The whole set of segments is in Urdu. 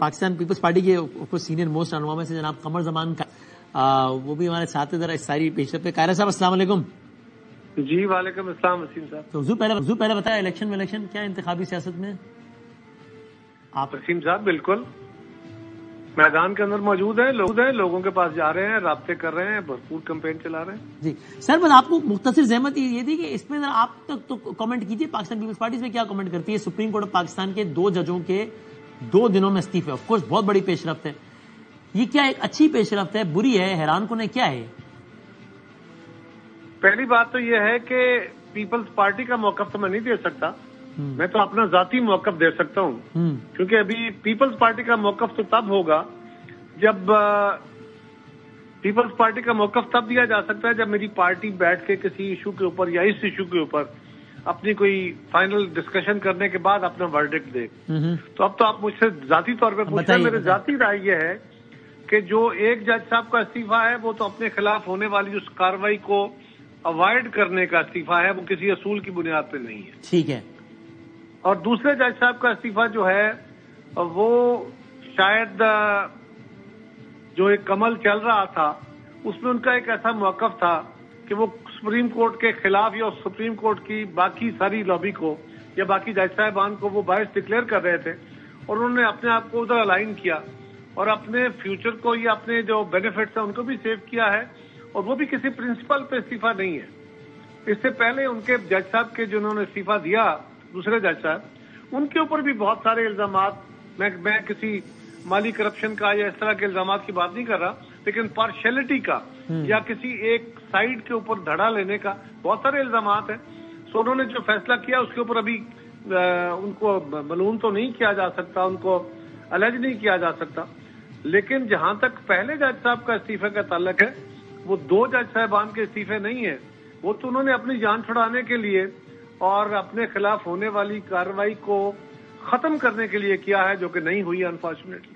پاکستان پیپلز پارٹی کے سینئر موسٹ رہنما میں سے جناب قمر زمان کا وہ بھی ہمارے ساتھ ذرا اس ساری پیشرفت پہ. قاہرہ صاحب السلام علیکم. جی وعلیکم السلام وسیم صاحب. تو حضور پہلے بتایا الیکشن کیا انتخابی سیاست میں آپ؟ وسیم صاحب بالکل میدان کے اندر موجود ہیں, لوگوں کے پاس جا رہے ہیں, رابطے کر رہے ہیں, بھرپور کمپین چلا رہے ہیں. جی سر, بس آپ کو مختصر زحمت یہ تھی کہ اس میں آپ تک تو کامنٹ کیجیے, پاکستان پیپلز پارٹی اس میں کیا کامنٹ کرتی ہے؟ سپریم کورٹ آف پاکستان کے 2 ججوں کے 2 دنوں میں استعفے, آف کورس بہت بڑی پیش رفت ہے. یہ کیا ایک اچھی پیش رفت ہے, بری ہے, حیران کن ہے, کیا ہے؟ پہلی بات تو یہ ہے کہ پیپلز پارٹی کا موقف تو میں نہیں دے سکتا, میں تو اپنا ذاتی موقف دے سکتا ہوں, کیونکہ ابھی پیپلز پارٹی کا موقف تو تب ہوگا جب پیپلز پارٹی کا موقف تب دیا جا سکتا ہے جب میری پارٹی بیٹھ کے کسی ایشو کے اوپر یا اس ایشو کے اوپر اپنی کوئی فائنل ڈسکشن کرنے کے بعد اپنا ورڈکٹ دے. تو اب تو آپ مجھ سے ذاتی طور پہ پوچھ رہے ہیں, میرے ذاتی رائے یہ ہے کہ جو ایک جج صاحب کا استعفیٰ ہے وہ تو اپنے خلاف ہونے والی اس کارروائی کو اوائڈ کرنے کا استعفیٰ ہے, وہ کسی اصول کی بنیاد پہ نہیں ہے. ٹھیک ہے. اور دوسرے جج صاحب کا استعفیٰ جو ہے وہ شاید جو ایک عمل چل رہا تھا اس میں ان کا ایک ایسا موقف تھا کہ وہ سپریم کورٹ کے خلاف یا سپریم کورٹ کی باقی ساری لابی کو یا باقی جج صاحبان کو وہ باعث ڈکلیئر کر رہے تھے, اور انہوں نے اپنے آپ کو ادھر الائن کیا اور اپنے فیوچر کو یا اپنے جو بینیفٹس ہیں ان کو بھی سیو کیا ہے, اور وہ بھی کسی پرنسپل پہ استعفیٰ نہیں ہے. اس سے پہلے ان کے جج صاحب کے جنہوں نے استعفیٰ دیا, دوسرے جج صاحب, ان کے اوپر بھی بہت سارے الزامات, میں کسی مالی کرپشن کا یا اس طرح کے الزامات کی بات نہیں کر رہا, لیکن پارشلٹی کا یا کسی ایک سائڈ کے اوپر دھڑا لینے کا بہت سارے الزامات ہیں. سو انہوں نے جو فیصلہ کیا اس کے اوپر ابھی ان کو ملوم تو نہیں کیا جا سکتا, ان کو الج نہیں کیا جا سکتا, لیکن جہاں تک پہلے جج صاحب کا استعفے کا تعلق ہے وہ 2 جج صاحبان کے استعفے نہیں ہیں, وہ تو انہوں نے اپنی جان چھڑانے کے لیے اور اپنے خلاف ہونے والی کارروائی کو ختم کرنے کے لیے کیا ہے, جو کہ نہیں ہوئی انفارچونیٹلی.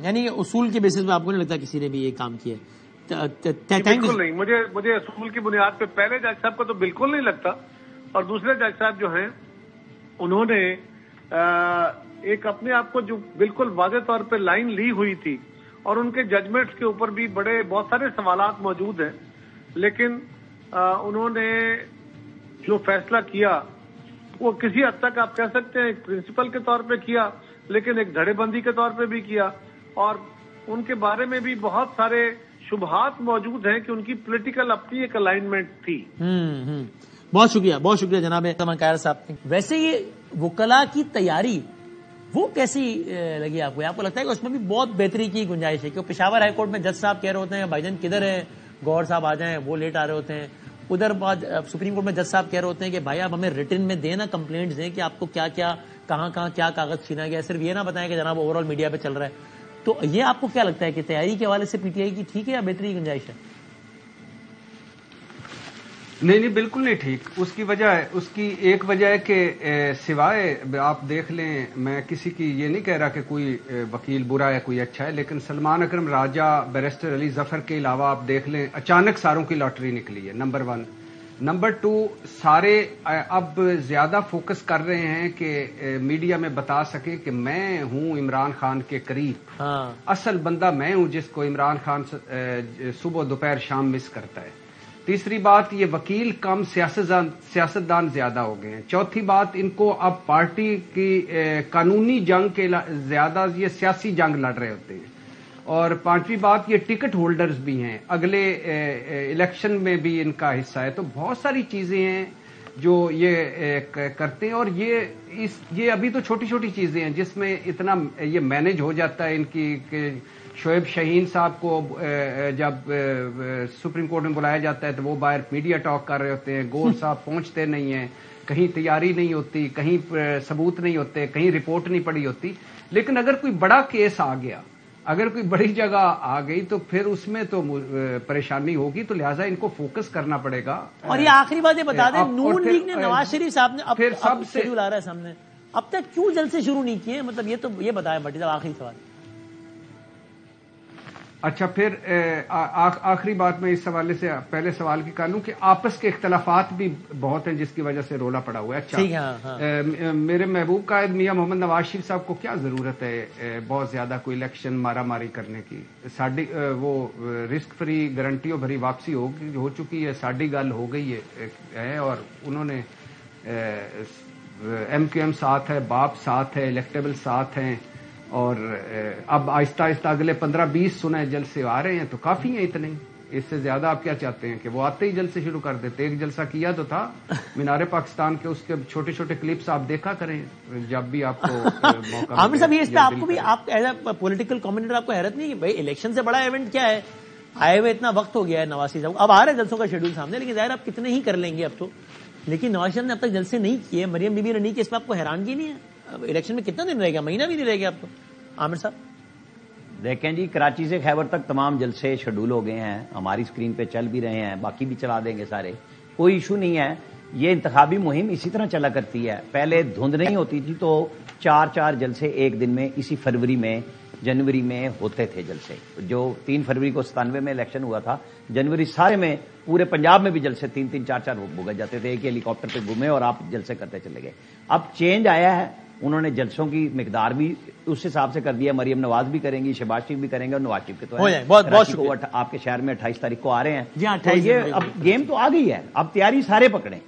یعنی اصول کے بیسس پہ آپ کو نہیں لگتا کسی نے بھی یہ کام کیا؟ بالکل نہیں, مجھے اصول کی بنیاد پہ پہلے جج صاحب کو تو بالکل نہیں لگتا, اور دوسرے جج صاحب جو ہیں انہوں نے ایک اپنے آپ کو جو بالکل واضح طور پہ لائن لی ہوئی تھی, اور ان کے ججمنٹس کے اوپر بھی بہت سارے سوالات موجود ہیں, لیکن انہوں نے جو فیصلہ کیا وہ کسی حد تک آپ کہہ سکتے ہیں ایک پرنسپل کے طور پہ کیا, لیکن ایک دھڑے بندی کے طور پہ بھی کیا, اور ان کے بارے میں بھی بہت سارے شبہات موجود ہیں کہ ان کی پولیٹیکل اپنی ایک الائنمنٹ تھی. بہت شکریہ جناب قاہرہ صاحب. ویسے یہ وکلاء کی تیاری وہ کیسی لگی آپ کو؟ آپ کو لگتا ہے کہ اس میں بھی بہت بہتری کی گنجائش ہے؟ کہ پشاور ہائی کورٹ میں جج صاحب کہہ رہے ہوتے ہیں بھائی جان کدھر ہیں, گور صاحب آ جائیں, وہ لیٹ آ رہے ہوتے ہیں. ادھر بعد سپریم کورٹ میں جج صاحب کہہ رہے ہوتے ہیں کہ بھائی آپ ہمیں ریٹن میں دیں نا, کمپلینٹس دیں کہ آپ کو کیا کیا کہاں کیا کاغذ چھینا گیا, صرف یہ نہ بتائیں کہ جناب اوور آل میڈیا پہ چل رہا ہے. تو یہ آپ کو کیا لگتا ہے کہ تیاری کے حوالے سے پی ٹی آئی کی ٹھیک ہے یا بہتری کی گنجائش ہے؟ نہیں بالکل نہیں ٹھیک. اس کی ایک وجہ ہے کہ سوائے آپ دیکھ لیں, میں کسی کی یہ نہیں کہہ رہا کہ کوئی وکیل برا ہے کوئی اچھا ہے, لیکن سلمان اکرم راجہ, بیرسٹر علی ظفر کے علاوہ آپ دیکھ لیں اچانک ساروں کی لاٹری نکلی ہے, نمبر 1. نمبر 2, سارے اب زیادہ فوکس کر رہے ہیں کہ میڈیا میں بتا سکیں کہ میں ہوں عمران خان کے قریب, اصل بندہ میں ہوں جس کو عمران خان صبح دوپہر شام مس کرتا ہے. تیسری بات, یہ وکیل کم سیاستدان زیادہ ہو گئے ہیں. چوتھی بات, ان کو اب پارٹی کی قانونی جنگ کے زیادہ یہ سیاسی جنگ لڑ رہے ہوتے ہیں. اور 5ویں بات, یہ ٹکٹ ہولڈرز بھی ہیں, اگلے الیکشن میں بھی ان کا حصہ ہے. تو بہت ساری چیزیں ہیں جو یہ کرتے ہیں, اور یہ ابھی تو چھوٹی چھوٹی چیزیں ہیں جس میں اتنا یہ مینج ہو جاتا ہے ان کی. کہ شعیب شہین صاحب کو جب سپریم کورٹ میں بلایا جاتا ہے تو وہ باہر میڈیا ٹاک کر رہے ہوتے ہیں, گور صاحب پہنچتے نہیں ہیں, کہیں تیاری نہیں ہوتی, کہیں ثبوت نہیں ہوتے, کہیں رپورٹ نہیں پڑی ہوتی. لیکن اگر کوئی بڑا کیس آ گیا, اگر کوئی بڑی جگہ آ گئی تو پھر اس میں تو پریشانی ہوگی, تو لہٰذا ان کو فوکس کرنا پڑے گا. اور یہ آخری بات یہ بتا دیں, نون لیگ نے نواز شریف صاحب نے اب شیڈول آ رہا ہے سامنے, اب تک کیوں جلد سے شروع نہیں کیے؟ مطلب یہ بتائیں بھٹی صاحب, آخری سوال. اچھا پھر آخری بات میں اس حوالے سے پہلے سوال کی کر لوں کہ آپس کے اختلافات بھی بہت ہیں جس کی وجہ سے رولا پڑا ہوا ہے. اچھا میرے محبوب قائد میاں محمد نواز شریف صاحب کو کیا ضرورت ہے بہت زیادہ کوئی الیکشن مارا ماری کرنے کی؟ ساڈی وہ رسک فری گارنٹیوں بھری واپسی ہو چکی ہے, ساڈی گل ہو گئی ہے اور انہوں نے ایم کیو ایم ساتھ ہے, باپ ساتھ ہے, الیکٹیبل ساتھ ہیں, اور اب آہستہ آہستہ اگلے 15-20 سنیں جلسے آ رہے ہیں تو کافی ہیں اتنے. اس سے زیادہ آپ کیا چاہتے ہیں کہ وہ آتے ہی جلسے شروع کر دیتے؟ ایک جلسہ کیا تو تھا مینار پاکستان کے, اس کے چھوٹے چھوٹے کلپس آپ دیکھا کریں جب بھی آپ کو موقع. عامر صاحب یہ اس پہ آپ کو بھی آپ ایز اے پولیٹیکل کامنٹیٹر آپ کو حیرت نہیں کہ بھائی الیکشن سے بڑا ایونٹ کیا ہے, آئے ہوئے اتنا وقت ہو گیا ہے نواز شریف صاحب, اب آ رہے ہیں جلسوں کا شیڈول سامنے, لیکن ظاہر آپ کتنے ہی کر لیں گے اب تو, لیکن نواز شریف نے اب تک جلسے نہیں کیے, مریم بی بی نے نہیں کیے, اس میں آپ کو حیرانگی نہیں ہے؟ الیکشن میں کتنا دن رہے گا, مہینہ بھی نہیں رہے گا آپ کو. عامر صاحب دیکھیں جی, کراچی سے خیبر تک تمام جلسے شیڈول ہو گئے ہیں, ہماری اسکرین پہ چل بھی رہے ہیں, باقی بھی چلا دیں گے سارے, کوئی ایشو نہیں ہے. یہ انتخابی مہم اسی طرح چلا کرتی ہے, پہلے دھند نہیں ہوتی تھی تو 4 جلسے ایک دن میں اسی فروری میں جنوری میں ہوتے تھے جلسے. جو 3 فروری کو 97 میں الیکشن ہوا تھا, جنوری سارے میں پورے پنجاب میں بھی جلسے 3-3 4 ہو گئے جاتے تھے, ایک ہیلی کاپٹر پہ گھومے اور آپ جلسے کرتے چلے گئے. اب چینج آیا ہے, انہوں نے جلسوں کی مقدار بھی اس حساب سے کر دیا. مریم نواز بھی کریں گی, شہباز شریف بھی کریں گے, اور نواز شریف کے تو آپ کے شہر میں 28 تاریخ کو آ رہے ہیں. جی ہاں, یہ اب گیم تو آ گئی ہے, اب تیاری سارے پکڑیں.